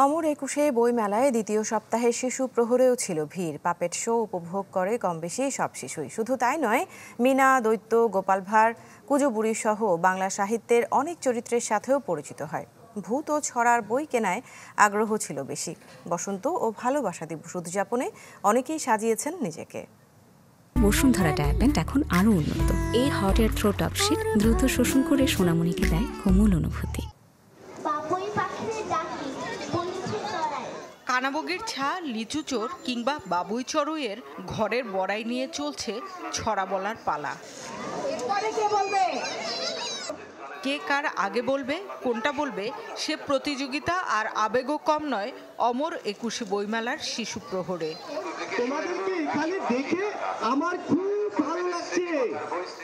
অমর একুশে বই মেলায় দ্বিতীয় সপ্তাহে শিশু প্রহরেও ছিল ভিড়। পাপেট শো উপভোগ করে কম বেশি সব শিশুই। শুধু তাই নয়, মিনা, দৈত্য, গোপাল ভাঁড়, কুজো বুড়ি সহ বাংলা সাহিত্যের অনেক চরিত্রের সাথেও পরিচিত হয়। ভূত ও ছড়ার বই কেনায় আগ্রহ ছিল বেশি। বসন্ত ও ভালোবাসা দিবস উদযাপনে অনেকেই সাজিয়েছেন নিজেকে। বসুন্ধরা ডায়াপেন্ট এখন আরো উন্নত। এই hot air through top sheet দ্রুত শোষণ করে সোনামণিকে দেয় কোমল অনুভূতি। কানাবগির ছা, লিচু চোর কিংবা বাবুই চড়ুইয়ের ঘরের বড়াই নিয়ে চলছে ছড়া বলার পালা। কে কার আগে বলবে, কোনটা বলবে, সে প্রতিযোগিতা আর আবেগও কম নয় অমর একুশে বইমেলার শিশু প্রহরে।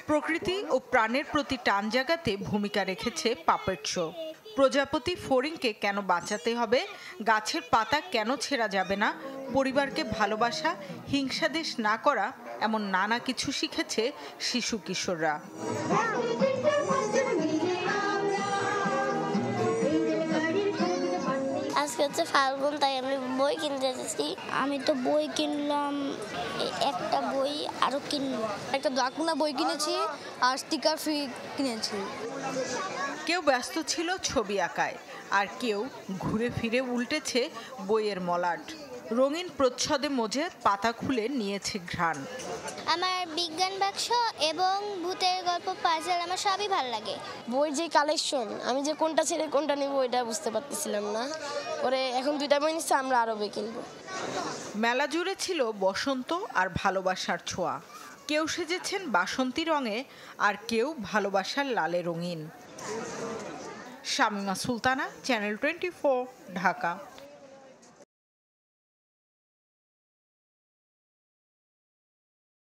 প্রকৃতি ও প্রাণের প্রতি টান জাগাতে ভূমিকা রেখেছে পাপেট শো। প্রজাপতি ফড়িংকে কেন বাঁচাতে হবে, গাছের পাতা কেন ছেঁড়া যাবে না, পরিবারকে ভালোবাসা, হিংসাদেশ না করা, এমন নানা কিছু শিখেছে শিশু কিশোররা। আজকে হচ্ছে ফাল্গুন, তাই আমি বই কিনতে যাচ্ছি। আমি তো বই কিনলাম, একটা বই আরো কিনবো। একটা ডাকুনা বই কিনেছি আর স্টিকার ফ্রি কিনেছি। কেউ ব্যস্ত ছিল ছবি আঁকায়, আর কেউ ঘুরে ফিরে উল্টেছে বইয়ের মলাট। রঙিন প্রচ্ছদে মজে পাতা খুলে নিয়েছে ঘ্রাণ। আমার বিজ্ঞান বাক্স এবং ভূতের গল্প, পাজল আমার সবই ভালো লাগে। বই যে কালেকশন, আমি যে কোনটা ছেড়ে কোনটা নিব এটা বুঝতে পারতেছিলাম না। পরে এখন দুইটা বই নিচ্ছে, আমরা আরো বই কিনবো। মেলা জুড়ে ছিল বসন্ত আর ভালোবাসার ছোঁয়া। কেউ সেজেছেন বাসন্তী রঙে, আর কেউ ভালোবাসার লালে রঙিন। শামিমা সুলতানা, চ্যানেল 24, ঢাকা।